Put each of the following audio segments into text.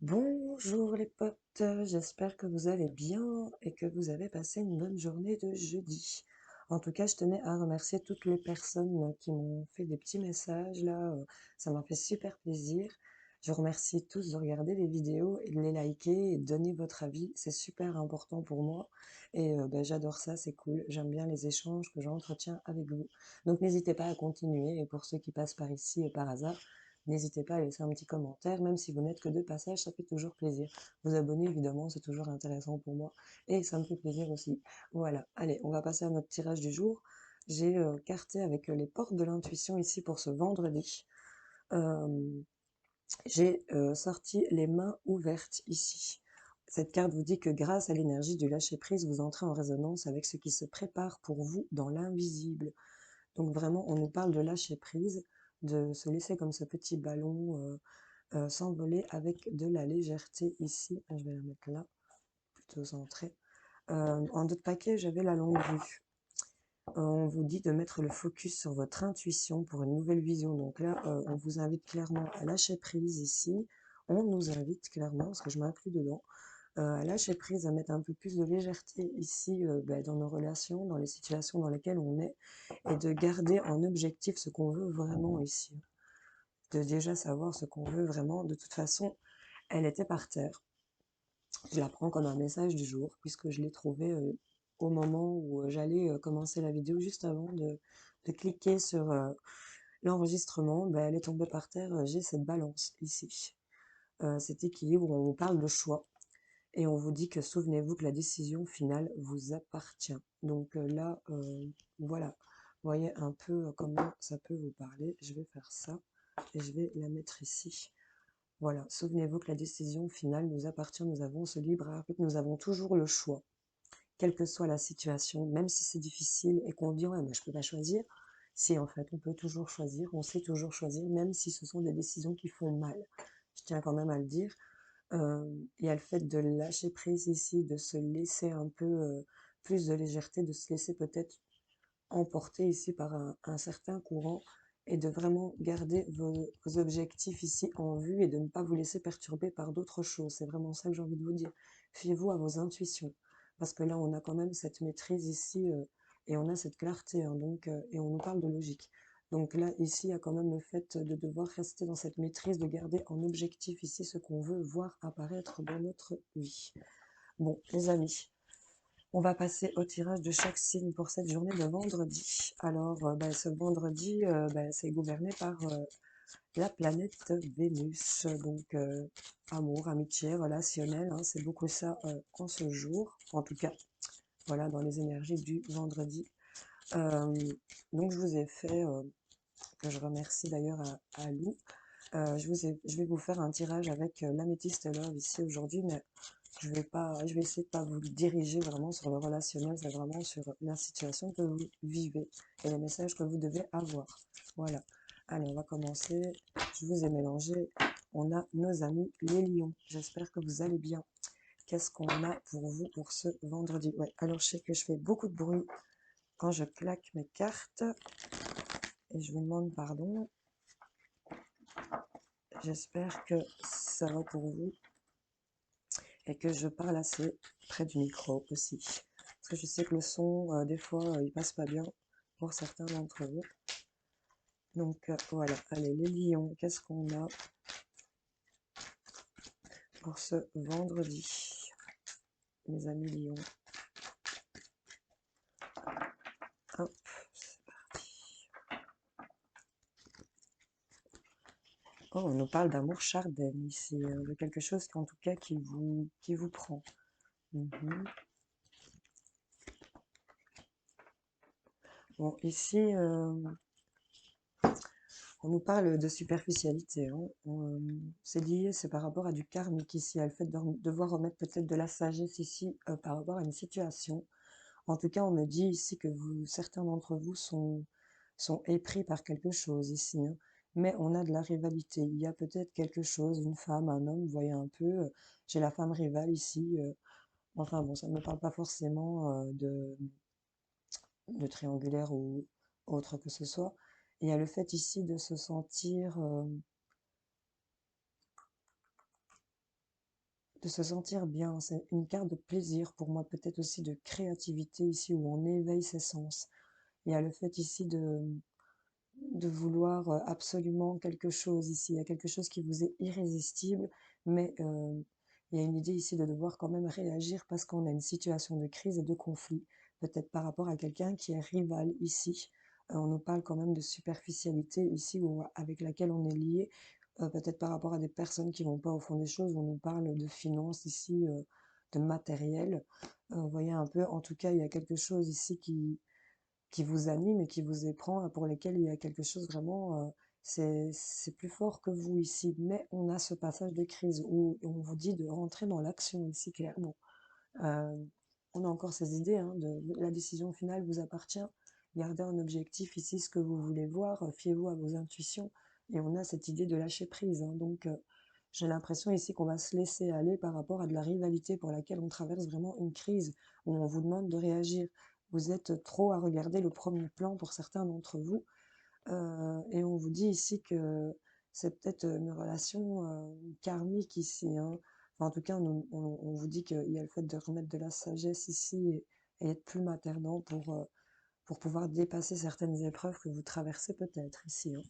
Bonjour les potes, j'espère que vous allez bien et que vous avez passé une bonne journée de jeudi. En tout cas, je tenais à remercier toutes les personnes qui m'ont fait des petits messages là, ça m'a fait super plaisir. Je vous remercie tous de regarder les vidéos et de les liker et de donner votre avis, c'est super important pour moi et j'adore ça, c'est cool. J'aime bien les échanges que j'entretiens avec vous. Donc n'hésitez pas à continuer et pour ceux qui passent par ici par hasard, n'hésitez pas à laisser un petit commentaire, même si vous n'êtes que de passage, ça fait toujours plaisir. Vous abonner, évidemment, c'est toujours intéressant pour moi et ça me fait plaisir aussi. Voilà, allez, on va passer à notre tirage du jour. J'ai carté avec les portes de l'intuition ici pour ce vendredi. Euh, j'ai sorti les mains ouvertes ici. Cette carte vous dit que grâce à l'énergie du lâcher-prise, vous entrez en résonance avec ce qui se prépare pour vous dans l'invisible. Donc vraiment, on nous parle de lâcher prise, de se laisser comme ce petit ballon s'envoler avec de la légèreté ici. Je vais la mettre là, plutôt centrée. En d'autres paquets, j'avais la longue vue. On vous dit de mettre le focus sur votre intuition pour une nouvelle vision. Donc là, on vous invite clairement à lâcher prise ici. On nous invite clairement, parce que je m'inclus dedans, à lâcher prise, à mettre un peu plus de légèreté ici dans nos relations, dans les situations dans lesquelles on est, et de garder en objectif ce qu'on veut vraiment ici. De déjà savoir ce qu'on veut vraiment. De toute façon, elle était par terre. Je la prends comme un message du jour, puisque je l'ai trouvé au moment où j'allais commencer la vidéo, juste avant de cliquer sur l'enregistrement. Elle est tombée par terre, j'ai cette balance ici. Cet équilibre où on vous parle de choix. Et on vous dit que souvenez-vous que la décision finale vous appartient. Donc là, voilà, vous voyez un peu comment ça peut vous parler. Je vais faire ça et je vais la mettre ici. Voilà, souvenez-vous que la décision finale nous appartient, nous avons ce libre arbitre, nous avons toujours le choix, quelle que soit la situation, même si c'est difficile et qu'on dit ouais mais je peux pas choisir. Si en fait on peut toujours choisir, on sait toujours choisir, même si ce sont des décisions qui font mal. Je tiens quand même à le dire. Il y a le fait de lâcher prise ici, de se laisser un peu plus de légèreté, de se laisser peut-être emporter ici par un certain courant et de vraiment garder vos objectifs ici en vue et de ne pas vous laisser perturber par d'autres choses. C'est vraiment ça que j'ai envie de vous dire. Fiez-vous à vos intuitions parce que là, on a quand même cette maîtrise ici et on a cette clarté, hein, et on nous parle de logique. Donc là, ici, il y a quand même le fait de devoir rester dans cette maîtrise, de garder en objectif ici ce qu'on veut voir apparaître dans notre vie. Bon, les amis, on va passer au tirage de chaque signe pour cette journée de vendredi. Alors, ce vendredi, c'est gouverné par la planète Vénus. Donc, amour, amitié, relationnel, hein, c'est beaucoup ça en ce jour. En tout cas, voilà, dans les énergies du vendredi. Euh, donc, je vous ai fait, que je remercie d'ailleurs à Lou, je vais vous faire un tirage avec l'améthyste love ici aujourd'hui, mais je vais essayer de pas vous diriger vraiment sur le relationnel, c'est vraiment sur la situation que vous vivez et les messages que vous devez avoir. Voilà. Allez, on va commencer. Je vous ai mélangé. On a nos amis les lions. J'espère que vous allez bien. Qu'est-ce qu'on a pour vous pour ce vendredi? Ouais, alors je sais que je fais beaucoup de bruit quand je claque mes cartes et je vous demande pardon. J'espère que ça va pour vous et que je parle assez près du micro aussi. Parce que je sais que le son, des fois, il passe pas bien pour certains d'entre vous. Donc voilà, allez, les lions, qu'est-ce qu'on a pour ce vendredi, mes amis lions? Hop, c'est parti. Oh, on nous parle d'amour Chardin ici, de quelque chose en tout cas qui vous prend. Mhm. Bon, ici, on nous parle de superficialité, hein. C'est lié, c'est par rapport à du karmique ici, à le fait de devoir remettre peut-être de la sagesse ici par rapport à une situation. En tout cas, on me dit ici que certains d'entre vous sont épris par quelque chose ici, hein. Mais on a de la rivalité. Il y a peut-être quelque chose, une femme, un homme, vous voyez un peu. J'ai la femme rivale ici. Enfin bon, ça ne me parle pas forcément de triangulaire ou autre que ce soit. Il y a le fait ici de se sentir de se sentir bien. C'est une carte de plaisir pour moi, peut-être aussi de créativité ici où on éveille ses sens. Il y a le fait ici de vouloir absolument quelque chose ici. Il y a quelque chose qui vous est irrésistible, mais il y a une idée ici de devoir quand même réagir parce qu'on a une situation de crise et de conflit, peut-être par rapport à quelqu'un qui est rival ici. On nous parle quand même de superficialité ici ou avec laquelle on est lié, peut-être par rapport à des personnes qui vont pas au fond des choses. On nous parle de finances ici, de matériel. Vous voyez un peu, en tout cas, il y a quelque chose ici qui vous anime et qui vous éprend, pour lesquels il y a quelque chose vraiment, c'est plus fort que vous ici. Mais on a ce passage de crise où on vous dit de rentrer dans l'action ici, clairement. Euh, on a encore ces idées, hein, de la décision finale vous appartient. Gardez en objectif ici ce que vous voulez voir, fiez-vous à vos intuitions. Et on a cette idée de lâcher prise, hein. Donc, j'ai l'impression ici qu'on va se laisser aller par rapport à de la rivalité pour laquelle on traverse vraiment une crise, où on vous demande de réagir. Vous êtes trop à regarder le premier plan pour certains d'entre vous, et on vous dit ici que c'est peut-être une relation karmique ici, hein. Enfin, en tout cas, on vous dit qu'il y a le fait de remettre de la sagesse ici et être plus maternant pour pouvoir dépasser certaines épreuves que vous traversez peut-être ici, hein.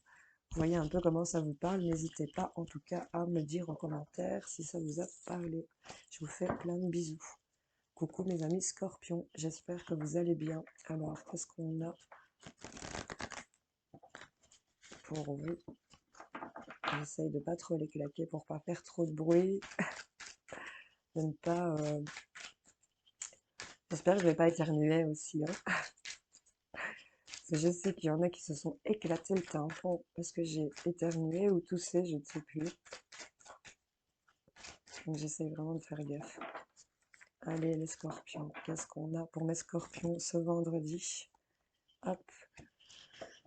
Vous voyez un peu comment ça vous parle, n'hésitez pas en tout cas à me dire en commentaire si ça vous a parlé. Je vous fais plein de bisous. Coucou mes amis scorpions, j'espère que vous allez bien. Alors, qu'est-ce qu'on a pour vous? J'essaye de pas trop les claquer pour pas faire trop de bruit, de ne pas... J'espère que je vais pas éternuer aussi, hein. Parce que je sais qu'il y en a qui se sont éclatés le tympan parce que j'ai éternué ou toussé, je ne sais plus. Donc j'essaye vraiment de faire gaffe. Allez les scorpions, qu'est-ce qu'on a pour mes scorpions ce vendredi? Hop.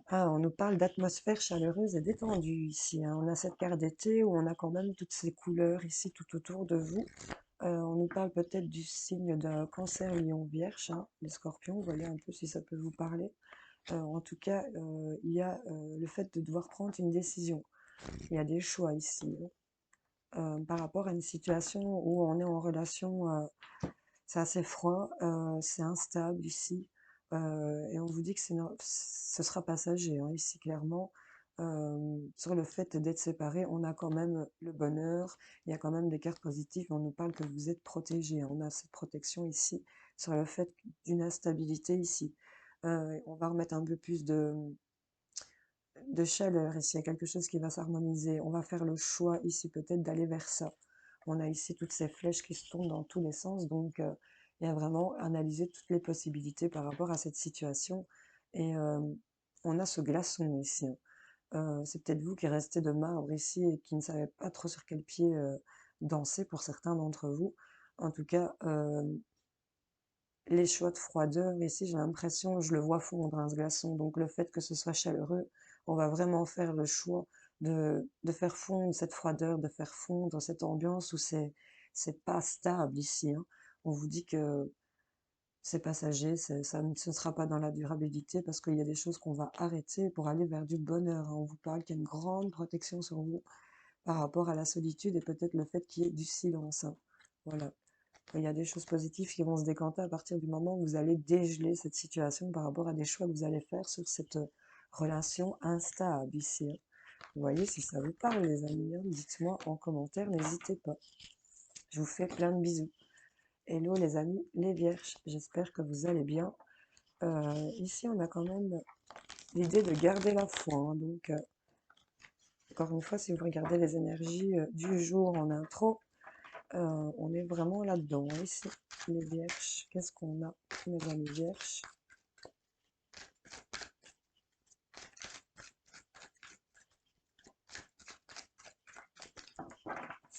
Ah, on nous parle d'atmosphère chaleureuse et détendue ici, hein. On a cette carte d'été où on a quand même toutes ces couleurs ici tout autour de vous. On nous parle peut-être du signe de cancer, lion, vierge, hein, les scorpions. Voyez un peu si ça peut vous parler. En tout cas, il y a le fait de devoir prendre une décision. Il y a des choix ici, hein. Par rapport à une situation où on est en relation, c'est assez froid, c'est instable ici, et on vous dit que ce sera passager, hein, ici clairement. Sur le fait d'être séparés, on a quand même le bonheur, il y a quand même des cartes positives, on nous parle que vous êtes protégés, on a cette protection ici, sur le fait d'une instabilité ici. On va remettre un peu plus de chaleur ici, il y a quelque chose qui va s'harmoniser, on va faire le choix ici peut-être d'aller vers ça. On a ici toutes ces flèches qui se tournent dans tous les sens, donc il y a vraiment analyser toutes les possibilités par rapport à cette situation. Et on a ce glaçon ici, hein. C'est peut-être vous qui restez de marbre ici et qui ne savez pas trop sur quel pied danser pour certains d'entre vous. En tout cas, les choix de froideur, ici, j'ai l'impression, je le vois fondre, hein, ce glaçon. Donc le fait que ce soit chaleureux, on va vraiment faire le choix de faire fondre cette froideur, de faire fondre cette ambiance où c'est pas stable ici, hein. On vous dit que c'est passager, ce ne sera pas dans la durabilité parce qu'il y a des choses qu'on va arrêter pour aller vers du bonheur, hein. On vous parle qu'il y a une grande protection sur vous par rapport à la solitude et peut-être le fait qu'il y ait du silence, hein. Voilà. Il y a des choses positives qui vont se décanter à partir du moment où vous allez dégeler cette situation par rapport à des choix que vous allez faire sur cette relation instable ici, hein. Vous voyez, si ça vous parle, les amis, hein, dites-moi en commentaire, n'hésitez pas. Je vous fais plein de bisous. Hello les amis, les vierges, j'espère que vous allez bien. Ici, on a quand même l'idée de garder la foi, hein. Donc, encore une fois, si vous regardez les énergies du jour en intro, on est vraiment là-dedans, hein, ici, les vierges. Qu'est-ce qu'on a, mes amis vierges?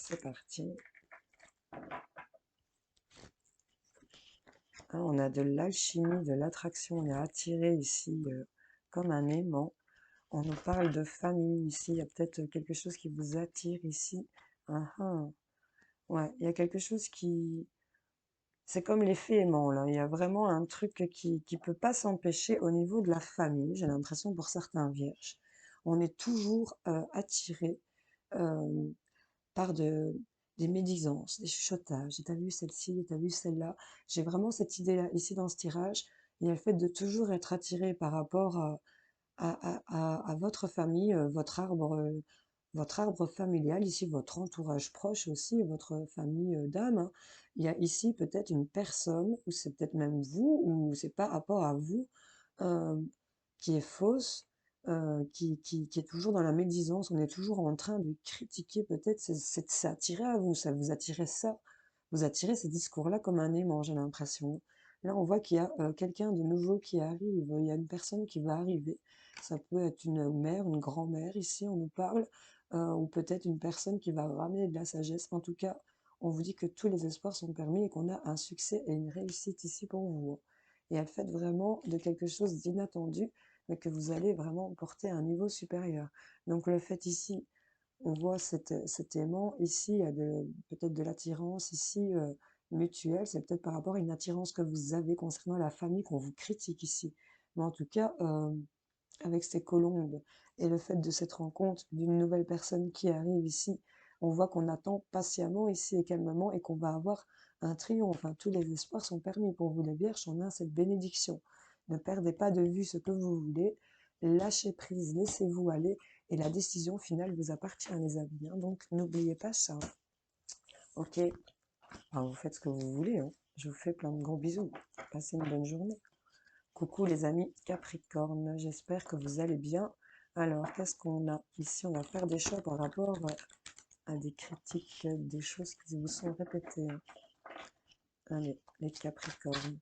C'est parti. Ah, on a de l'alchimie, de l'attraction. On est attiré ici comme un aimant. On nous parle de famille ici. Il y a peut-être quelque chose qui vous attire ici. Ah, ah. Ouais, il y a quelque chose qui... C'est comme l'effet aimant, là. Il y a vraiment un truc qui peut pas s'empêcher au niveau de la famille. J'ai l'impression pour certains vierges. On est toujours attiré euh, par des médisances, des chuchotages, et t'as vu celle-ci, et t'as vu celle-là. J'ai vraiment cette idée-là ici dans ce tirage. Il y a le fait de toujours être attiré par rapport à votre famille, votre arbre familial, ici votre entourage proche aussi, votre famille d'âme, hein. Il y a ici peut-être une personne, ou c'est peut-être même vous, ou c'est par rapport à vous, euh, qui est fausse, qui est toujours dans la médisance. On est toujours en train de critiquer peut-être, c'est attiré à vous, ça vous attirez ça, vous attirez ces discours-là comme un aimant, j'ai l'impression. Là, on voit qu'il y a quelqu'un de nouveau qui arrive, il y a une personne qui va arriver. Ça peut être une mère, une grand-mère, ici on nous parle, ou peut-être une personne qui va ramener de la sagesse. En tout cas, on vous dit que tous les espoirs sont permis et qu'on a un succès et une réussite ici pour vous. Et elle fait vraiment de quelque chose d'inattendu, mais que vous allez vraiment porter à un niveau supérieur. Donc le fait ici, on voit cet aimant, ici il y a peut-être de l'attirance, ici mutuelle, c'est peut-être par rapport à une attirance que vous avez concernant la famille qu'on vous critique ici. Mais en tout cas, avec ces colombes et le fait de cette rencontre d'une nouvelle personne qui arrive ici, on voit qu'on attend patiemment ici et calmement et qu'on va avoir un triomphe. Enfin, tous les espoirs sont permis pour vous les vierges, on a cette bénédiction. Ne perdez pas de vue ce que vous voulez, lâchez prise, laissez-vous aller et la décision finale vous appartient les amis, hein. Donc n'oubliez pas ça. Ok, alors, vous faites ce que vous voulez, hein. Je vous fais plein de gros bisous. Passez une bonne journée. Coucou les amis Capricorne, j'espère que vous allez bien. Alors, qu'est-ce qu'on a ici? On va faire des choix par rapport à des critiques, des choses qui vous sont répétées. Allez, les Capricornes.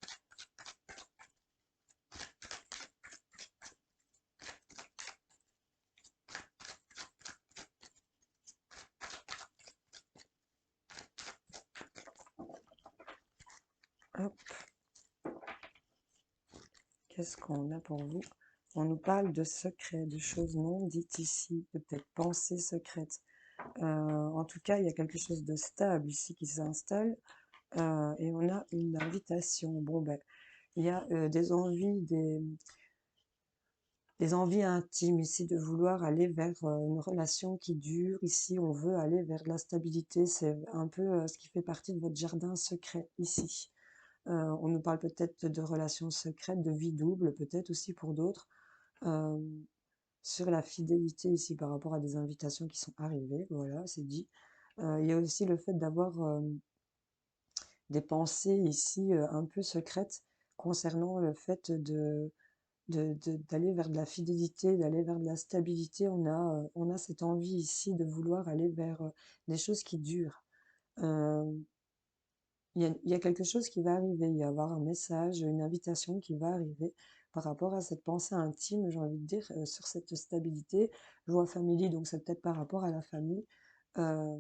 Hop, qu'est-ce qu'on a pour vous? On nous parle de secrets, de choses non dites ici, de peut-être pensées secrètes. En tout cas, il y a quelque chose de stable ici qui s'installe. Et on a une invitation. Bon, ben, il y a des envies, des envies intimes ici de vouloir aller vers une relation qui dure. Ici, on veut aller vers de la stabilité. C'est un peu ce qui fait partie de votre jardin secret ici. On nous parle peut-être de relations secrètes, de vie double, peut-être aussi pour d'autres. Euh, sur la fidélité ici par rapport à des invitations qui sont arrivées. Voilà, c'est dit. Il y a aussi le fait d'avoir des pensées ici un peu secrètes concernant le fait d'aller vers de la fidélité, d'aller vers de la stabilité. On a cette envie ici de vouloir aller vers des choses qui durent. Euh, il y a quelque chose qui va arriver, il va y avoir un message, une invitation qui va arriver par rapport à cette pensée intime, j'ai envie de dire, sur cette stabilité. Je vois famille, donc c'est peut-être par rapport à la famille. Euh,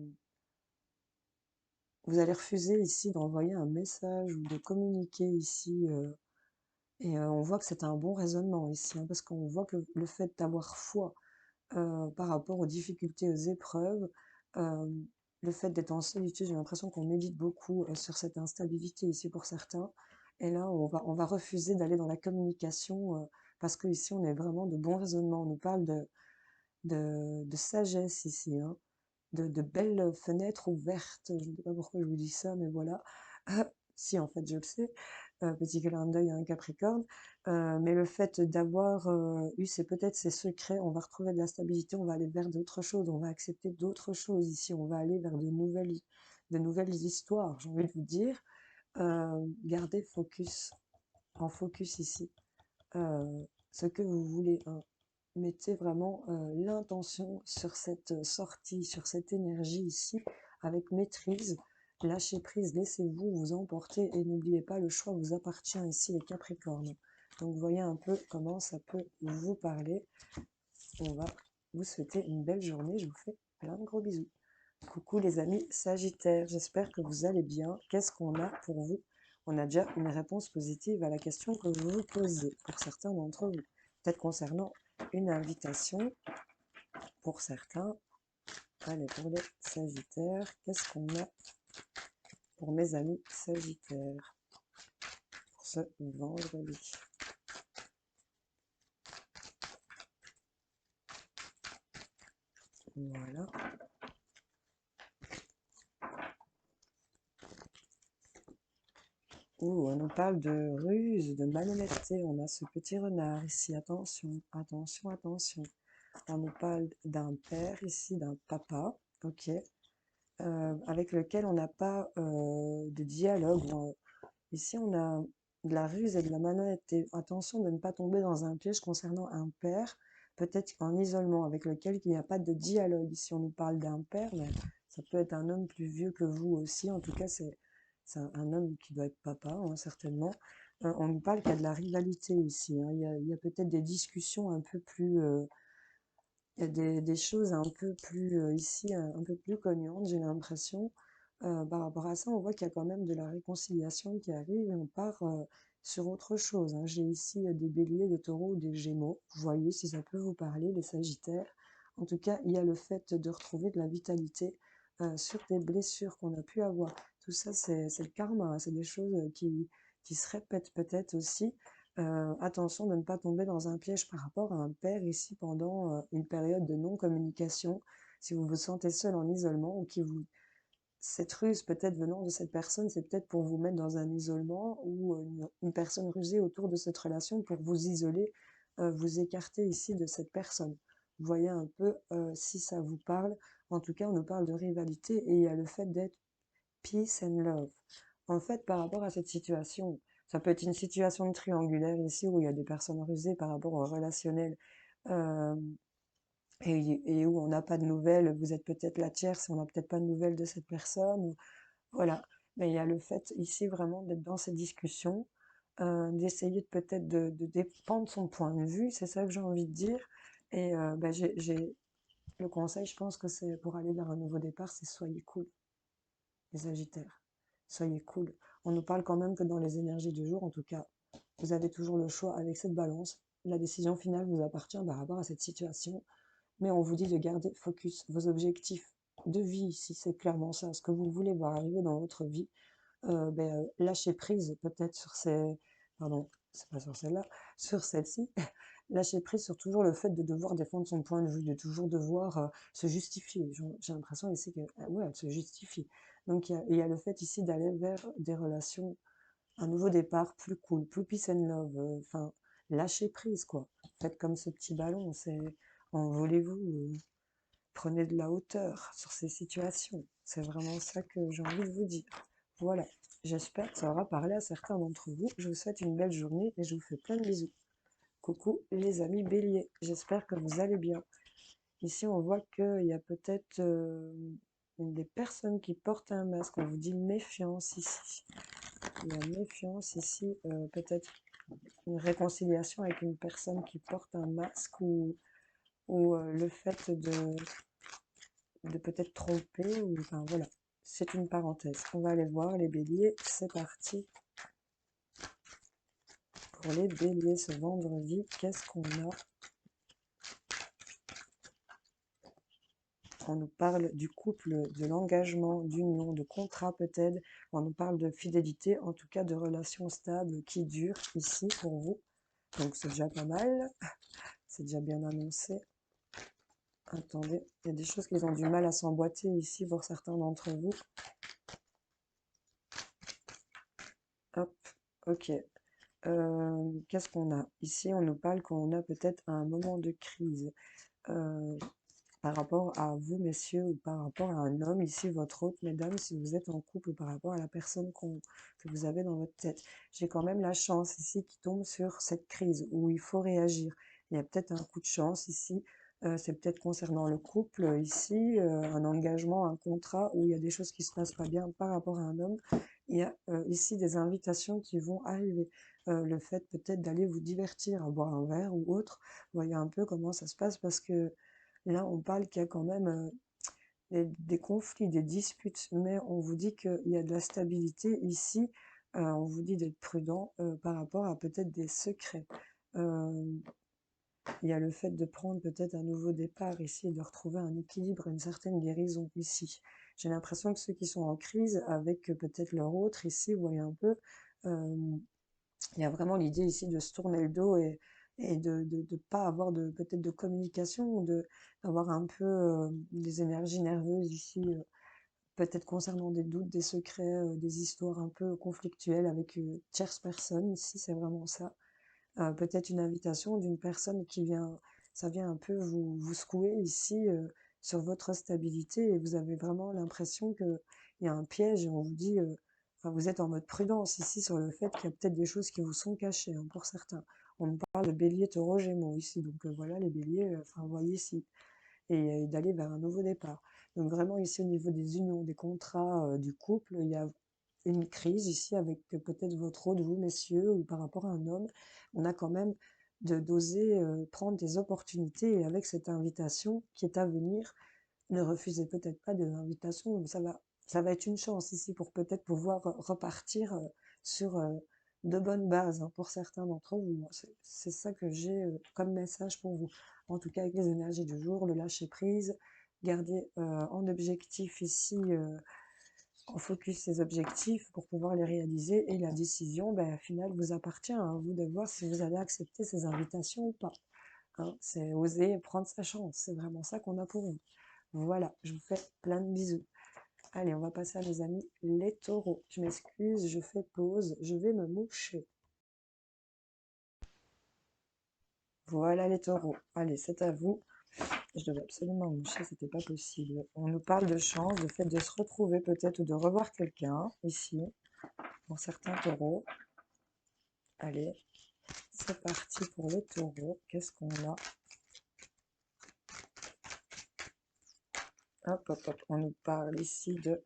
Vous allez refuser ici d'envoyer un message ou de communiquer ici. Et on voit que c'est un bon raisonnement ici, hein, parce qu'on voit que le fait d'avoir foi par rapport aux difficultés, aux épreuves, euh, le fait d'être en solitude, j'ai l'impression qu'on médite beaucoup sur cette instabilité ici pour certains. Et là, on va refuser d'aller dans la communication parce que ici, on est vraiment de bon raisonnement. On nous parle de sagesse ici, hein, de belles fenêtres ouvertes. Je ne sais pas pourquoi je vous dis ça, mais voilà. Ah, si, en fait, je le sais. Petit clin d'œil à un Capricorne. Mais le fait d'avoir eu peut-être ces secrets, on va retrouver de la stabilité, on va aller vers d'autres choses, on va accepter d'autres choses ici, on va aller vers de nouvelles histoires, j'ai envie de vous dire. Gardez focus, en focus ici. Ce que vous voulez, hein. Mettez vraiment l'intention sur cette sortie, sur cette énergie ici, avec maîtrise. Lâchez prise, laissez-vous vous emporter et n'oubliez pas, le choix vous appartient ici, les Capricornes. Donc, voyez un peu comment ça peut vous parler. On va vous souhaiter une belle journée. Je vous fais plein de gros bisous. Coucou les amis Sagittaires, j'espère que vous allez bien. Qu'est-ce qu'on a pour vous? On a déjà une réponse positive à la question que vous vous posez, pour certains d'entre vous. Peut-être concernant une invitation, pour certains. Allez, pour les Sagittaires, qu'est-ce qu'on a pour mes amis Sagittaires pour ce vendredi? Voilà. Ouh, on nous parle de ruse, de malhonnêteté. On a ce petit renard ici. Attention, attention, attention. On nous parle d'un père ici, d'un papa, ok, avec lequel on n'a pas de dialogue. Ici, on a de la ruse et de la malhonnêteté. Attention de ne pas tomber dans un piège concernant un père, peut-être en isolement, avec lequel il n'y a pas de dialogue. Ici, on nous parle d'un père, mais ça peut être un homme plus vieux que vous aussi. En tout cas, c'est un homme qui doit être papa, hein, certainement. On nous parle qu'il y a de la rivalité ici, hein. Il y a peut-être des discussions un peu plus... il y a des choses un peu plus, ici, un peu plus cognantes, j'ai l'impression. Par rapport à ça, on voit qu'il y a quand même de la réconciliation qui arrive et on part sur autre chose, hein. J'ai ici des béliers, des taureaux, des gémeaux. Vous voyez si ça peut vous parler, les sagittaires. En tout cas, il y a le fait de retrouver de la vitalité sur des blessures qu'on a pu avoir. Tout ça, c'est le karma, hein. C'est des choses qui se répètent peut-être aussi. Attention de ne pas tomber dans un piège par rapport à un père ici pendant une période de non-communication. Si vous vous sentez seul en isolement ou cette ruse peut-être venant de cette personne, c'est peut-être pour vous mettre dans un isolement ou une personne rusée autour de cette relation pour vous isoler, vous écarter ici de cette personne. Vous voyez un peu si ça vous parle. En tout cas, on nous parle de rivalité et il y a le fait d'être peace and love. En fait, par rapport à cette situation, ça peut être une situation triangulaire ici où il y a des personnes rusées par rapport au relationnel euh, et où on n'a pas de nouvelles. Vous êtes peut-être la tierce et on n'a peut-être pas de nouvelles de cette personne. Voilà. Mais il y a le fait ici vraiment d'être dans ces discussions, d'essayer de peut-être de défendre son point de vue, c'est ça que j'ai envie de dire. Et le conseil, je pense que c'est pour aller vers un nouveau départ, c'est soyez cool, les Sagittaires. Soyez cool. On nous parle quand même que dans les énergies du jour, en tout cas, vous avez toujours le choix avec cette balance. La décision finale vous appartient par rapport à cette situation, mais on vous dit de garder focus vos objectifs de vie, si c'est clairement ça, ce que vous voulez voir arriver dans votre vie. Lâcher prise peut-être sur ces... Pardon, c'est pas sur celle-là, sur celle-ci. Lâcher prise sur toujours le fait de devoir défendre son point de vue, de toujours devoir se justifier. J'ai l'impression ici que, ouais, elle se justifie. Donc il y a le fait ici d'aller vers des relations, un nouveau départ plus cool, plus peace and love, enfin, lâcher prise, quoi. Faites comme ce petit ballon, c'est envolez-vous, prenez de la hauteur sur ces situations. C'est vraiment ça que j'ai envie de vous dire. Voilà, j'espère que ça aura parlé à certains d'entre vous. Je vous souhaite une belle journée et je vous fais plein de bisous. Coucou les amis béliers, j'espère que vous allez bien. Ici, on voit qu'il y a peut-être des personnes qui portent un masque. On vous dit méfiance ici. Il y a méfiance ici, peut-être une réconciliation avec une personne qui porte un masque ou le fait de peut-être tromper. Ou, enfin voilà, c'est une parenthèse. On va aller voir les béliers. C'est parti pour les béliers ce vendredi. Qu'est-ce qu'on a? On nous parle du couple, de l'engagement, d'union, de contrat peut-être. On nous parle de fidélité, en tout cas de relations stables qui durent ici pour vous. Donc c'est déjà pas mal, c'est déjà bien annoncé. Attendez, il y a des choses qui ont du mal à s'emboîter ici pour certains d'entre vous. Hop, ok. Qu'est-ce qu'on a? Ici, on nous parle qu'on a peut-être un moment de crise. Par rapport à vous, messieurs, ou par rapport à un homme, ici, votre hôte, mesdames, si vous êtes en couple, ou par rapport à la personne que vous avez dans votre tête. J'ai quand même la chance ici qui tombe sur cette crise où il faut réagir. Il y a peut-être un coup de chance ici, c'est peut-être concernant le couple, ici, un engagement, un contrat, où il y a des choses qui se passent pas bien par rapport à un homme. Il y a ici des invitations qui vont arriver. Le fait peut-être d'aller vous divertir, à boire un verre ou autre. Voyez un peu comment ça se passe parce que là, on parle qu'il y a quand même des conflits, des disputes, mais on vous dit qu'il y a de la stabilité ici. On vous dit d'être prudent par rapport à peut-être des secrets. Euh, il y a le fait de prendre peut-être un nouveau départ ici et de retrouver un équilibre, une certaine guérison ici. J'ai l'impression que ceux qui sont en crise avec peut-être leur autre ici, vous voyez un peu, euh, il y a vraiment l'idée ici de se tourner le dos et de pas avoir peut-être de communication, ou d'avoir un peu des énergies nerveuses ici, peut-être concernant des doutes, des secrets, des histoires un peu conflictuelles avec une tierce personne. Ici, c'est vraiment ça. Peut-être une invitation d'une personne qui vient, ça vient un peu vous secouer ici sur votre stabilité et vous avez vraiment l'impression qu'il y a un piège et on vous dit, enfin, vous êtes en mode prudence ici sur le fait qu'il y a peut-être des choses qui vous sont cachées hein, pour certains. On me parle de bélier, taureau, gémeaux ici, donc voilà les béliers, enfin voyez si, et d'aller vers un nouveau départ. Donc vraiment ici au niveau des unions, des contrats, du couple, il y a une crise ici avec peut-être votre rôle de vous, messieurs, ou par rapport à un homme. On a quand même d'oser prendre des opportunités et avec cette invitation qui est à venir, ne refusez peut-être pas des invitations, ça va être une chance ici pour peut-être pouvoir repartir sur de bonnes bases hein, pour certains d'entre vous. C'est ça que j'ai comme message pour vous. En tout cas, avec les énergies du jour, le lâcher prise, garder en objectif ici on focus ses objectifs pour pouvoir les réaliser et la décision, ben, au final, vous appartient à vous de voir si vous allez accepter ces invitations ou pas. Hein. C'est oser prendre sa chance, c'est vraiment ça qu'on a pour vous. Voilà, je vous fais plein de bisous. Allez, on va passer à mes amis les taureaux. Je m'excuse, je fais pause, je vais me moucher. Voilà les taureaux. Allez, c'est à vous. Je devais absolument me moucher, c'était pas possible. On nous parle de chance, de fait de se retrouver peut-être ou de revoir quelqu'un ici, pour certains taureaux. Allez, c'est parti pour les taureaux. Qu'est-ce qu'on a? Hop, hop, hop. On nous parle ici de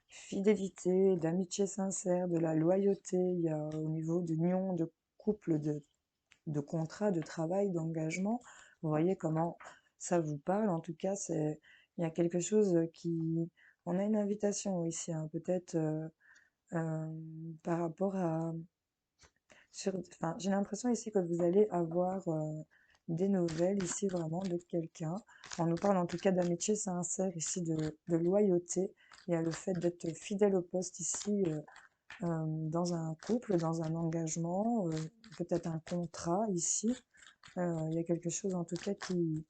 fidélité, d'amitié sincère, de la loyauté. Il y a au niveau d'union, de couple, de contrat, de travail, d'engagement. Vous voyez comment ça vous parle. En tout cas, il y a quelque chose qui... On a une invitation ici, hein, peut-être par rapport à... Enfin, j'ai l'impression ici que vous allez avoir des nouvelles ici vraiment de quelqu'un. On nous parle en tout cas d'amitié sincère ici, de loyauté. Il y a le fait d'être fidèle au poste ici dans un couple, dans un engagement, peut-être un contrat ici. Il y a quelque chose en tout cas qui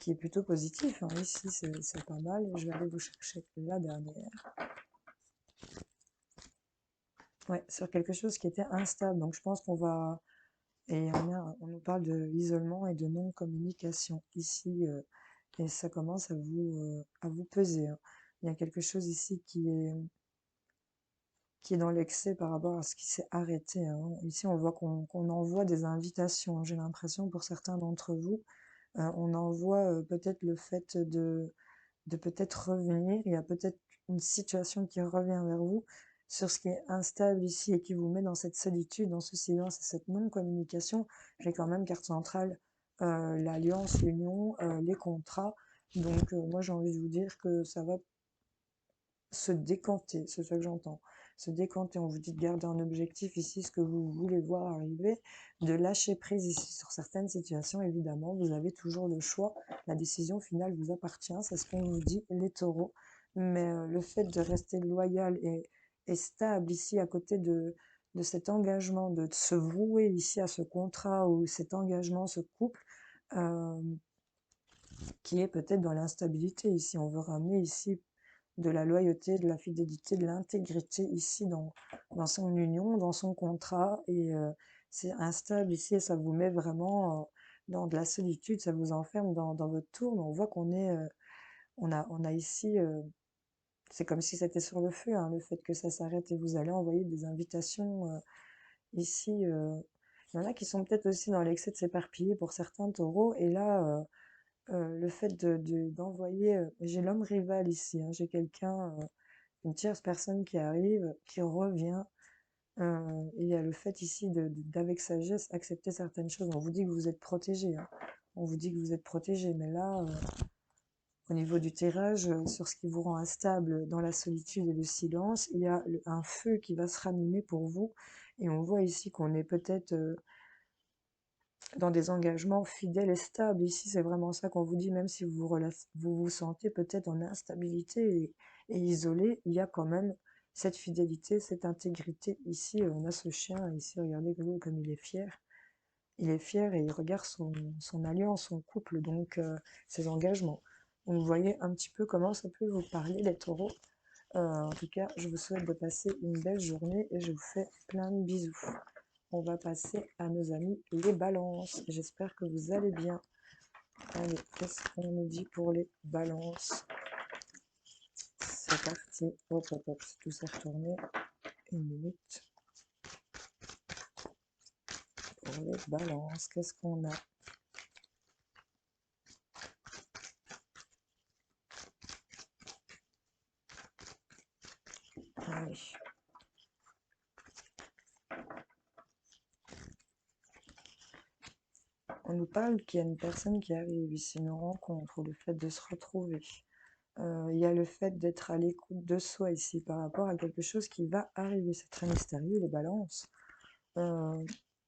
est plutôt positif. Hein. Ici, c'est pas mal. Je vais aller vous chercher la dernière. Ouais, sur quelque chose qui était instable. Donc je pense qu'on va... Et on nous parle de isolement et de non-communication ici, et ça commence à vous peser. Hein. Il y a quelque chose ici qui est dans l'excès par rapport à ce qui s'est arrêté. Hein. Ici, on voit qu'on envoie des invitations. Hein. J'ai l'impression pour certains d'entre vous, on envoie peut-être le fait de peut-être revenir. Il y a peut-être une situation qui revient vers vous sur ce qui est instable ici et qui vous met dans cette solitude, dans ce silence et cette non-communication. J'ai quand même carte centrale, l'alliance, l'union, les contrats. Donc moi j'ai envie de vous dire que ça va se décanter, c'est ça que j'entends. Se décanter, on vous dit de garder un objectif ici, ce que vous voulez voir arriver, de lâcher prise ici sur certaines situations, évidemment, vous avez toujours le choix, la décision finale vous appartient, c'est ce qu'on vous dit, les taureaux, mais le fait de rester loyal et stable ici à côté de cet engagement, de se vouer ici à ce contrat ou cet engagement, ce couple, euh, qui est peut-être dans l'instabilité ici, on veut ramener ici de la loyauté, de la fidélité, de l'intégrité ici dans son union, dans son contrat. Et c'est instable ici et ça vous met vraiment dans de la solitude, ça vous enferme dans votre tour. Mais on voit qu'on est, on a ici, c'est comme si c'était sur le feu, hein, le fait que ça s'arrête et vous allez envoyer des invitations ici. Il y en a qui sont peut-être aussi dans l'excès de s'éparpiller pour certains taureaux. Et là, le fait d'envoyer, j'ai l'homme rival ici, hein, j'ai quelqu'un, une tierce personne qui arrive, qui revient, et il y a le fait ici d'avec sagesse accepter certaines choses. On vous dit que vous êtes protégé, hein. On vous dit que vous êtes protégé, mais là, au niveau du tirage, sur ce qui vous rend instable dans la solitude et le silence, il y a un feu qui va se ranimer pour vous, et on voit ici qu'on est peut-être dans des engagements fidèles et stables. Ici, c'est vraiment ça qu'on vous dit, même si vous vous sentez peut-être en instabilité et isolé, il y a quand même cette fidélité, cette intégrité. Ici, on a ce chien, ici, regardez comme il est fier. Il est fier et il regarde son alliance, son couple, donc ses engagements. Donc, vous voyez un petit peu comment ça peut vous parler, les taureaux. En tout cas, je vous souhaite de passer une belle journée et je vous fais plein de bisous. On va passer à nos amis les balances. J'espère que vous allez bien. Allez, qu'est-ce qu'on nous dit pour les balances? C'est parti. Hop, hop, hop, tout s'est retourné. Une minute. Pour les balances, qu'est-ce qu'on a? Allez. On nous parle qu'il y a une personne qui arrive ici, une rencontre, ou le fait de se retrouver. Il y a le fait d'être à l'écoute de soi ici par rapport à quelque chose qui va arriver. C'est très mystérieux, les balances. Euh,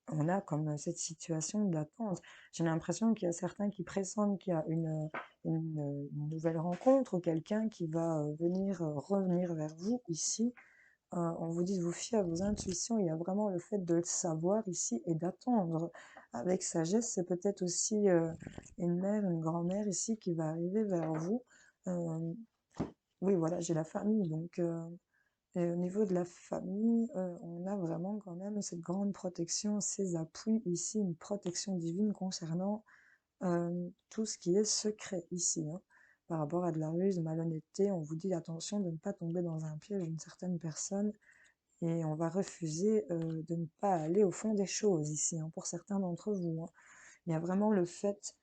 on a comme cette situation d'attente. J'ai l'impression qu'il y a certains qui pressentent qu'il y a une nouvelle rencontre ou quelqu'un qui va revenir vers vous ici. On vous dit de vous fier à vos intuitions. Il y a vraiment le fait de le savoir ici et d'attendre. Avec sagesse, c'est peut-être aussi une mère, une grand-mère ici qui va arriver vers vous. Euh, oui, voilà, j'ai la famille. Donc, et au niveau de la famille, on a vraiment quand même cette grande protection, ces appuis ici, une protection divine concernant tout ce qui est secret ici, hein. Par rapport à de la ruse, de malhonnêteté, on vous dit attention de ne pas tomber dans un piège d'une certaine personne et on va refuser de ne pas aller au fond des choses ici, hein, pour certains d'entre vous, hein. Il y a vraiment le fait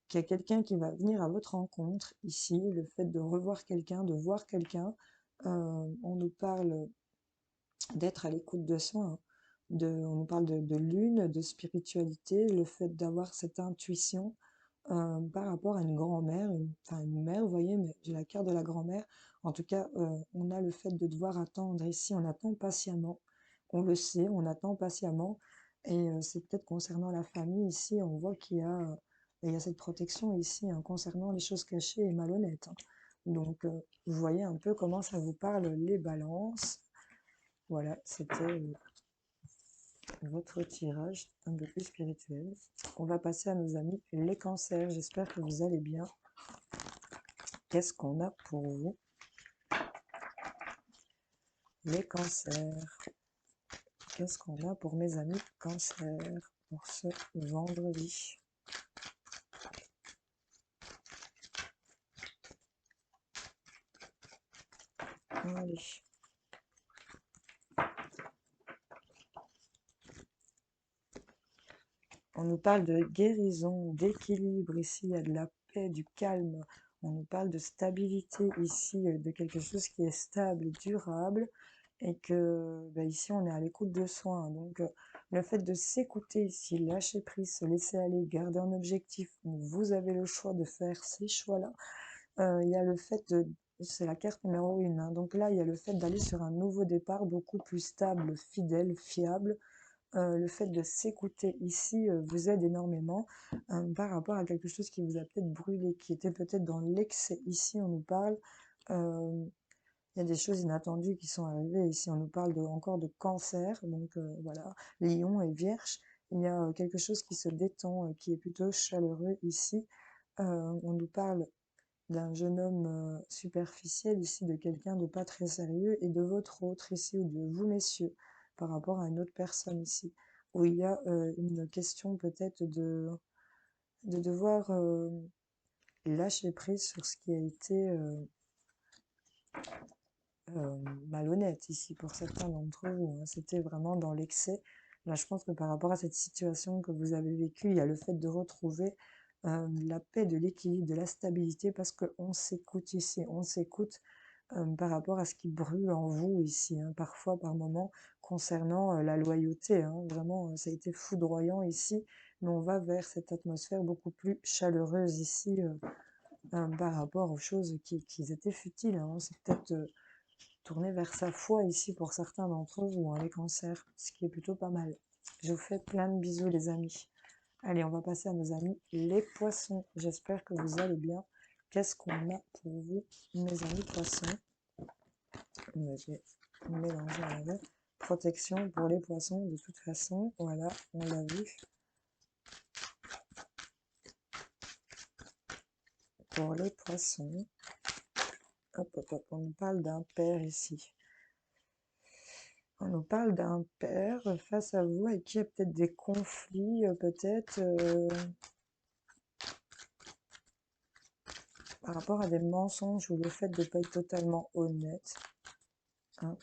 qu'il y a quelqu'un qui va venir à votre rencontre ici, le fait de revoir quelqu'un, de voir quelqu'un. On nous parle d'être à l'écoute de soi, hein. On nous parle de lune, de spiritualité, le fait d'avoir cette intuition par rapport à une grand-mère, enfin une mère, vous voyez, mais j'ai la carte de la grand-mère. En tout cas, on a le fait de devoir attendre ici, on attend patiemment, on le sait, on attend patiemment, et c'est peut-être concernant la famille ici, on voit il y a cette protection ici, hein, concernant les choses cachées et malhonnêtes, hein. Donc, vous voyez un peu comment ça vous parle les balances. Voilà, c'était votre tirage un peu plus spirituel. On va passer à nos amis les cancers. J'espère que vous allez bien. Qu'est-ce qu'on a pour vous, les cancers? Qu'est-ce qu'on a pour mes amis cancers pour ce vendredi? Allez. On nous parle de guérison, d'équilibre ici, il y a de la paix, du calme. On nous parle de stabilité ici, de quelque chose qui est stable, durable, et que ici on est à l'écoute de soi, hein. Donc le fait de s'écouter ici, lâcher prise, se laisser aller, garder un objectif, vous avez le choix de faire ces choix-là. Il y a le fait de, c'est la carte numéro 1, hein. Donc là il y a le fait d'aller sur un nouveau départ beaucoup plus stable, fidèle, fiable. Le fait de s'écouter ici vous aide énormément par rapport à quelque chose qui vous a peut-être brûlé, qui était peut-être dans l'excès. Ici, on nous parle, il y a des choses inattendues qui sont arrivées. Ici, on nous parle encore de cancer, donc voilà, lion et vierge. Il y a quelque chose qui se détend, qui est plutôt chaleureux ici. On nous parle d'un jeune homme superficiel ici, de quelqu'un de pas très sérieux, et de votre autre ici, ou de vous messieurs, par rapport à une autre personne ici, où il y a une question peut-être de devoir lâcher prise sur ce qui a été malhonnête ici pour certains d'entre vous, hein. C'était vraiment dans l'excès. Là, je pense que par rapport à cette situation que vous avez vécue, il y a le fait de retrouver la paix, de l'équilibre, de la stabilité, parce qu'on s'écoute ici, on s'écoute par rapport à ce qui brûle en vous ici, hein, parfois par moment, concernant la loyauté, hein. Vraiment, ça a été foudroyant ici, mais on va vers cette atmosphère beaucoup plus chaleureuse ici par rapport aux choses qui étaient futiles, hein. C'est peut-être tourner vers sa foi ici pour certains d'entre vous, hein, les cancers, ce qui est plutôt pas mal. Je vous fais plein de bisous les amis. Allez, on va passer à nos amis les poissons. J'espère que vous allez bien. Qu'est-ce qu'on a pour vous, mes amis poissons? Je vais mélanger avec protection pour les poissons de toute façon. Voilà, on l'a vu. Pour les poissons. Hop, hop, hop, on nous parle d'un père ici. On nous parle d'un père face à vous avec qui il y a peut-être des conflits, peut-être par rapport à des mensonges ou le fait de ne pas être totalement honnête, hein.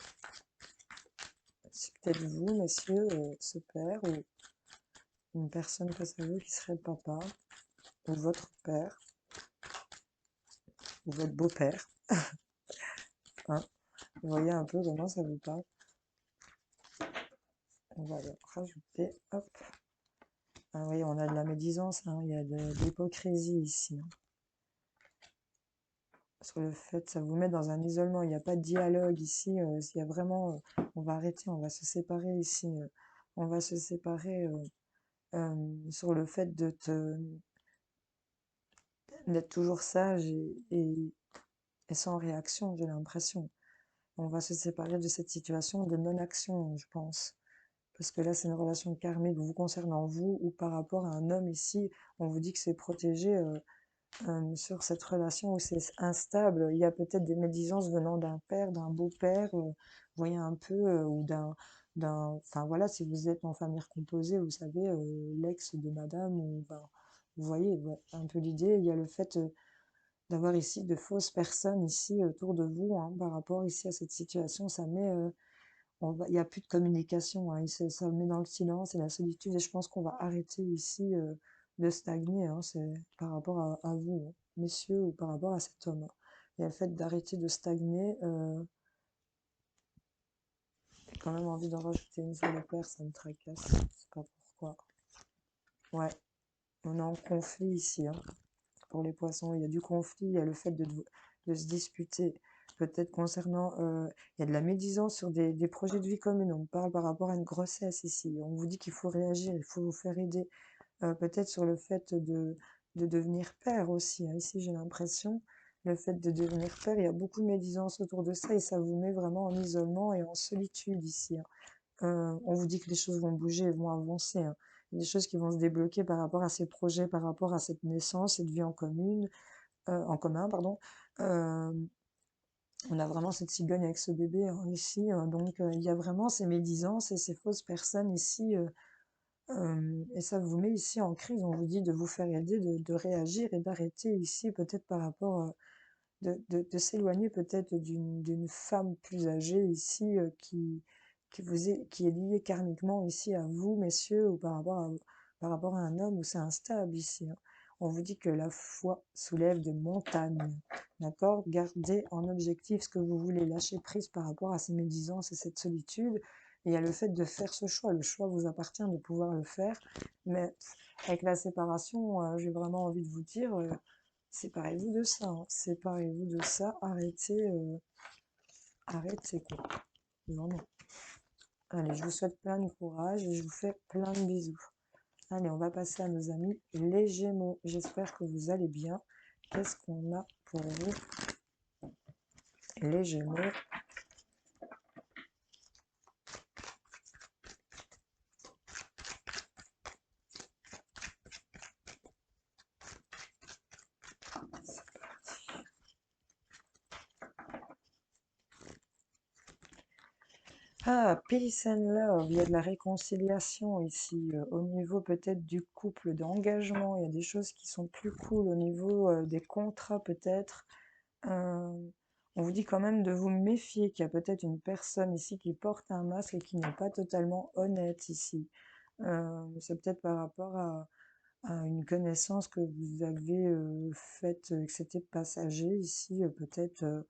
C'est peut-être vous, messieurs, ce père, ou une personne face à vous qui serait le papa, ou votre père, ou votre beau-père, hein. Vous voyez un peu comment ça vous parle. On va le rajouter, hop. Ah oui, on a de la médisance, hein, il y a de l'hypocrisie ici, hein. Sur le fait, ça vous met dans un isolement, il n'y a pas de dialogue ici, il y a vraiment, on va arrêter, on va se séparer ici, on va se séparer sur le fait d'être toujours sage et sans réaction, j'ai l'impression. On va se séparer de cette situation de non-action, je pense. Parce que là, c'est une relation karmique vous concernant vous ou par rapport à un homme ici. On vous dit que c'est protégé sur cette relation où c'est instable. Il y a peut-être des médisances venant d'un père, d'un beau-père, vous voyez un peu, ou enfin voilà, si vous êtes en famille recomposée, vous savez, l'ex de madame, ou, ben, vous voyez ouais, un peu l'idée. Il y a le fait d'avoir ici de fausses personnes ici autour de vous, hein, par rapport ici à cette situation. Ça met il n'y a plus de communication, hein, ça met dans le silence et la solitude, et je pense qu'on va arrêter ici de stagner, hein, c'est par rapport à vous, hein, messieurs, ou par rapport à cet homme, hein. Il y a le fait d'arrêter de stagner. J'ai quand même envie d'en rajouter une sur le père, ça me tracasse, je sais pas pourquoi. Ouais, on est en conflit ici, hein. Pour les poissons, il y a du conflit, il y a le fait de se disputer, peut-être concernant, il y a de la médisance sur des projets de vie commune. On parle par rapport à une grossesse ici. On vous dit qu'il faut réagir, il faut vous faire aider. Peut-être sur le fait de devenir père aussi, hein. Ici, j'ai l'impression, le fait de devenir père, il y a beaucoup de médisance autour de ça et ça vous met vraiment en isolement et en solitude ici, hein. On vous dit que les choses vont bouger, vont avancer, hein. Il y a des choses qui vont se débloquer par rapport à ces projets, par rapport à cette naissance, cette vie en commune, en commun, pardon. Euh, on a vraiment cette cigogne avec ce bébé, hein, ici, donc il y a vraiment ces médisances et ces fausses personnes ici, et ça vous met ici en crise. On vous dit de vous faire aider, de réagir et d'arrêter ici, peut-être par rapport, de s'éloigner peut-être d'une femme plus âgée ici, qui est liée karmiquement ici à vous, messieurs, ou par rapport à un homme où c'est instable ici, hein. On vous dit que la foi soulève des montagnes, d'accord? Gardez en objectif ce que vous voulez, lâcher prise par rapport à ces médisances et cette solitude. Et il y a le fait de faire ce choix. Le choix vous appartient de pouvoir le faire. Mais avec la séparation, j'ai vraiment envie de vous dire, séparez-vous de ça, hein. Séparez-vous de ça. Arrêtez, arrêtez quoi. Vraiment. Allez, je vous souhaite plein de courage et je vous fais plein de bisous. Allez, on va passer à nos amis les Gémeaux. J'espère que vous allez bien. Qu'est-ce qu'on a pour vous, les Gémeaux? Ah, peace and love, il y a de la réconciliation ici, au niveau peut-être du couple, d'engagement, il y a des choses qui sont plus cool au niveau des contrats peut-être. Euh, on vous dit quand même de vous méfier, qu'il y a peut-être une personne ici qui porte un masque et qui n'est pas totalement honnête ici. C'est peut-être par rapport à une connaissance que vous avez faite, que c'était passager ici, peut-être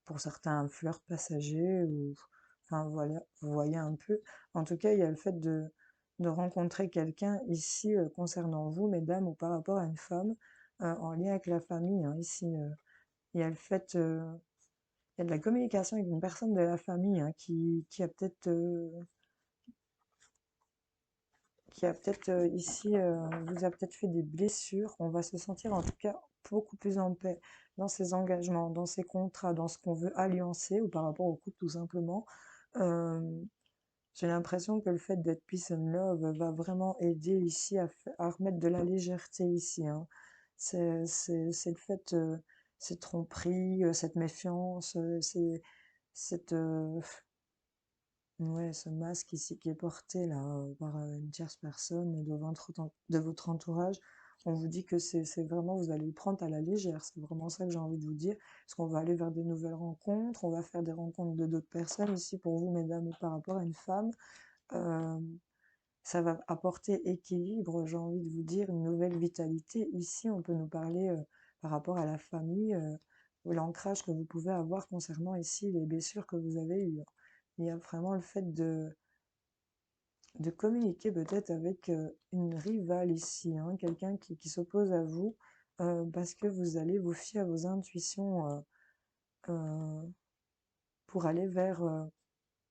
pour certains un flirt passager, ou enfin voilà, vous voyez un peu. En tout cas, il y a le fait de rencontrer quelqu'un ici concernant vous, mesdames, ou par rapport à une femme en lien avec la famille, hein, ici. Il y a le fait, il y a de la communication avec une personne de la famille, hein, qui a peut-être ici, vous a peut-être fait des blessures. On va se sentir en tout cas beaucoup plus en paix dans ses engagements, dans ses contrats, dans ce qu'on veut alliancer, ou par rapport au couple tout simplement. Euh, j'ai l'impression que le fait d'être peace and love va vraiment aider ici à remettre de la légèreté ici, hein. C'est le fait ces tromperies, cette méfiance, cette, ouais, ce masque ici qui est porté là par une tierce personne de votre entourage. On vous dit que c'est vraiment, vous allez le prendre à la légère. C'est vraiment ça que j'ai envie de vous dire. Parce qu'on va aller vers des nouvelles rencontres, on va faire des rencontres de d'autres personnes ici pour vous, mesdames, ou par rapport à une femme. Euh, Ça va apporter équilibre, j'ai envie de vous dire, une nouvelle vitalité. Ici, on peut nous parler par rapport à la famille, ou l'ancrage que vous pouvez avoir concernant ici les blessures que vous avez eues. Il y a vraiment le fait de communiquer peut-être avec une rivale ici, hein, quelqu'un qui s'oppose à vous, parce que vous allez vous fier à vos intuitions euh, pour aller vers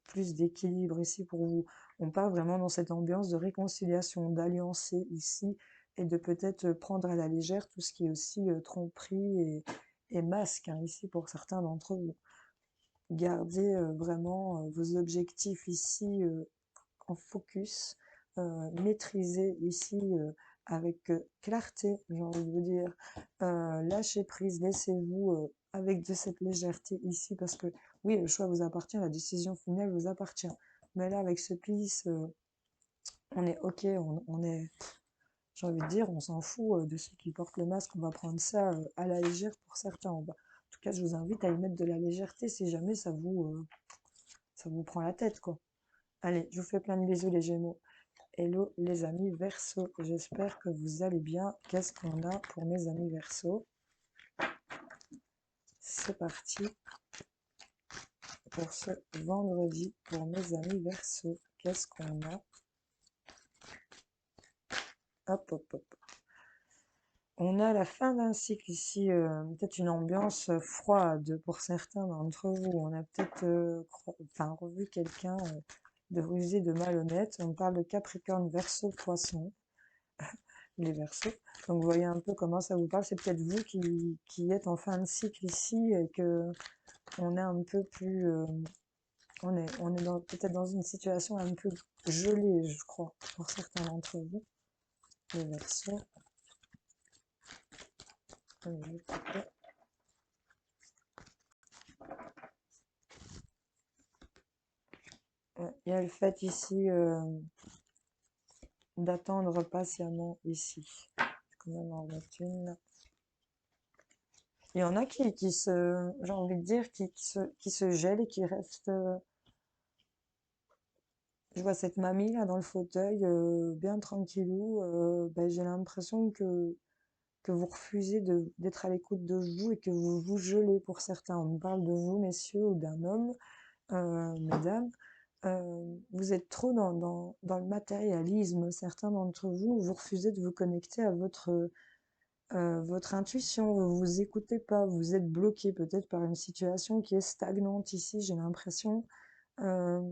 plus d'équilibre ici pour vous. On part vraiment dans cette ambiance de réconciliation, d'alliancer ici et de peut-être prendre à la légère tout ce qui est aussi tromperie et masque, hein, ici pour certains d'entre vous. Gardez vraiment vos objectifs ici en focus, maîtrisez ici avec clarté, j'ai envie de vous dire. Lâchez prise, laissez-vous avec de cette légèreté ici, parce que oui, le choix vous appartient, la décision finale vous appartient. Mais là, avec ce plis, on est ok, on est, j'ai envie de dire, on s'en fout de ceux qui portent le masque, on va prendre ça à la légère pour certains. En tout cas, je vous invite à y mettre de la légèreté si jamais ça vous prend la tête, quoi. Allez, je vous fais plein de bisous les Gémeaux. Hello les amis Verseau, j'espère que vous allez bien. Qu'est-ce qu'on a pour mes amis Verseau? C'est parti pour ce vendredi pour mes amis Verseau. Qu'est-ce qu'on a? Hop, hop, hop. On a la fin d'un cycle ici, peut-être une ambiance froide pour certains d'entre vous. On a peut-être revu quelqu'un de rusé, de malhonnête. On parle de Capricorne, Verseau, Poisson. Les Verseaux. Donc vous voyez un peu comment ça vous parle. C'est peut-être vous qui êtes en fin de cycle ici et que on est un peu plus, on est peut-être dans une situation un peu gelée, je crois, pour certains d'entre vous. Les Verseaux. Ouais, il y a le fait ici d'attendre patiemment ici. Je vais quand même en remettre une. Il y en a qui se, j'ai envie de dire, qui se gèlent et qui restent. Je vois cette mamie là dans le fauteuil, bien tranquillou. Ben, j'ai l'impression que vous refusez d'être à l'écoute de vous et que vous vous gelez pour certains. On me parle de vous, messieurs, ou d'un homme, mesdames. Vous êtes trop dans le matérialisme. Certains d'entre vous, vous refusez de vous connecter à votre intuition. Vous vous écoutez pas. Vous êtes bloqué peut-être par une situation qui est stagnante ici, j'ai l'impression. Euh,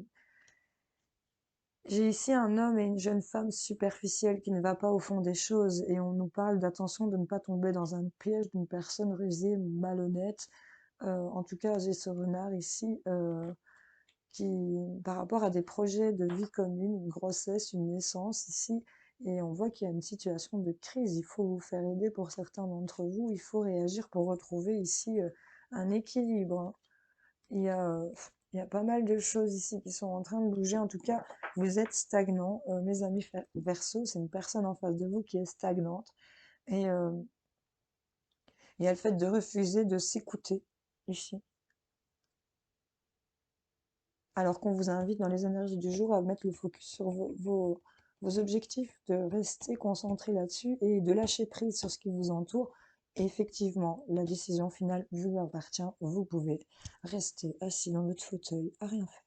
J'ai ici un homme et une jeune femme superficielle qui ne va pas au fond des choses et on nous parle d'attention de ne pas tomber dans un piège d'une personne rusée, malhonnête. En tout cas, j'ai ce renard ici qui, par rapport à des projets de vie commune, une grossesse, une naissance ici, et on voit qu'il y a une situation de crise. Il faut vous faire aider pour certains d'entre vous. Il faut réagir pour retrouver ici un équilibre, hein. Il y a, euh, il y a pas mal de choses ici qui sont en train de bouger. En tout cas, vous êtes stagnant. Mes amis Verseau, c'est une personne en face de vous qui est stagnante. Et il y a le fait de refuser de s'écouter ici. Alors qu'on vous invite dans les énergies du jour à mettre le focus sur vos objectifs, de rester concentré là-dessus et de lâcher prise sur ce qui vous entoure. Et effectivement, la décision finale vous appartient. Vous pouvez rester assis dans votre fauteuil à rien faire.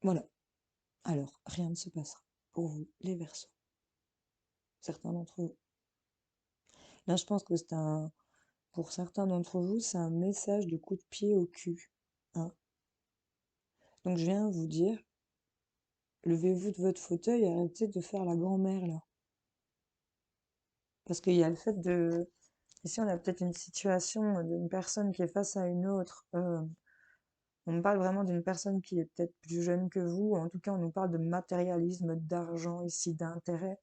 Voilà. Alors, rien ne se passera pour vous, les Verseaux. Certains d'entre vous. Là, je pense que pour certains d'entre vous, c'est un message de coup de pied au cul, hein. Donc, je viens vous dire, levez-vous de votre fauteuil et arrêtez de faire la grand-mère, là. Parce qu'il y a le fait de... Ici, on a peut-être une situation d'une personne qui est face à une autre. On me parle vraiment d'une personne qui est peut-être plus jeune que vous. En tout cas, on nous parle de matérialisme, d'argent ici, d'intérêt.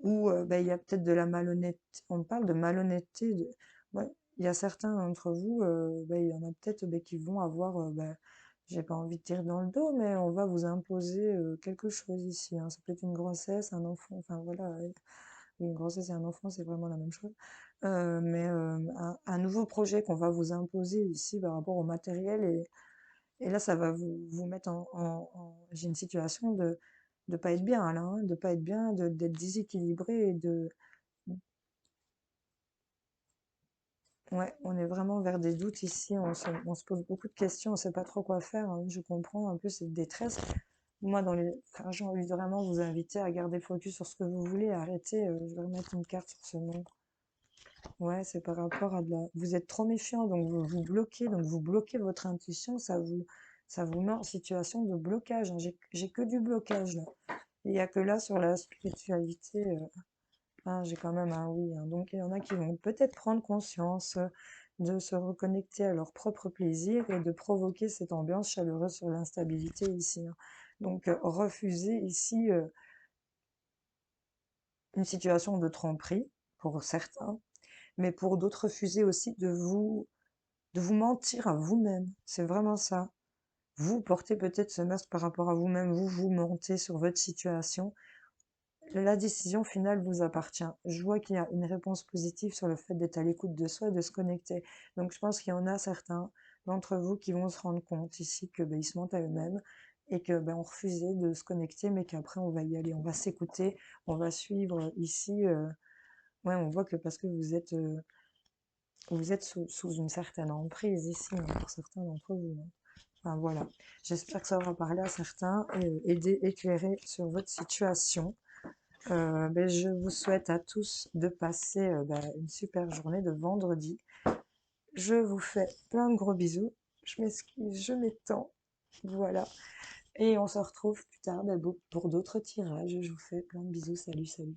ou il y a peut-être de la malhonnêteté, on parle de malhonnêteté, ouais, il y a certains d'entre vous, il y en a peut-être qui vont avoir, j'ai pas envie de dire dans le dos, mais on va vous imposer quelque chose ici, hein. Ça peut être une grossesse, un enfant, enfin voilà, une grossesse et un enfant, c'est vraiment la même chose. Un nouveau projet qu'on va vous imposer ici par rapport au matériel, et là, ça va vous mettre j'ai une situation de pas être bien là, hein, de pas être bien, d'être déséquilibré et ouais, on est vraiment vers des doutes ici, on se pose beaucoup de questions, on sait pas trop quoi faire, hein. Je comprends un peu cette détresse. Moi, enfin, j'ai envie de vraiment vous inviter à garder le focus sur ce que vous voulez, arrêtez, je vais remettre une carte sur ce nom. Ouais, c'est par rapport à vous êtes trop méfiant, donc vous bloquez votre intuition, ça vous met en situation de blocage, hein. J'ai que du blocage là. Il y a que là sur la spiritualité, j'ai quand même un oui, hein. Donc il y en a qui vont peut-être prendre conscience de se reconnecter à leur propre plaisir et de provoquer cette ambiance chaleureuse sur l'instabilité ici, hein. Donc refuser ici une situation de tromperie pour certains, mais pour d'autres refuser aussi de vous mentir à vous-même. C'est vraiment ça. Vous portez peut-être ce masque par rapport à vous-même, vous mentez sur votre situation. La décision finale vous appartient. Je vois qu'il y a une réponse positive sur le fait d'être à l'écoute de soi et de se connecter. Donc je pense qu'il y en a certains d'entre vous qui vont se rendre compte ici que ils se mentent à eux-mêmes et que on refusait de se connecter, mais qu'après on va y aller, on va s'écouter, on va suivre ici. Ouais, on voit que parce que vous êtes sous une certaine emprise ici, hein, pour certains d'entre vous, hein. Enfin, voilà. J'espère que ça aura parlé à certains et aider, éclairer sur votre situation. Je vous souhaite à tous de passer une super journée de vendredi. Je vous fais plein de gros bisous. Je m'excuse, je m'étends. Voilà. Et on se retrouve plus tard pour d'autres tirages. Je vous fais plein de bisous. Salut, salut.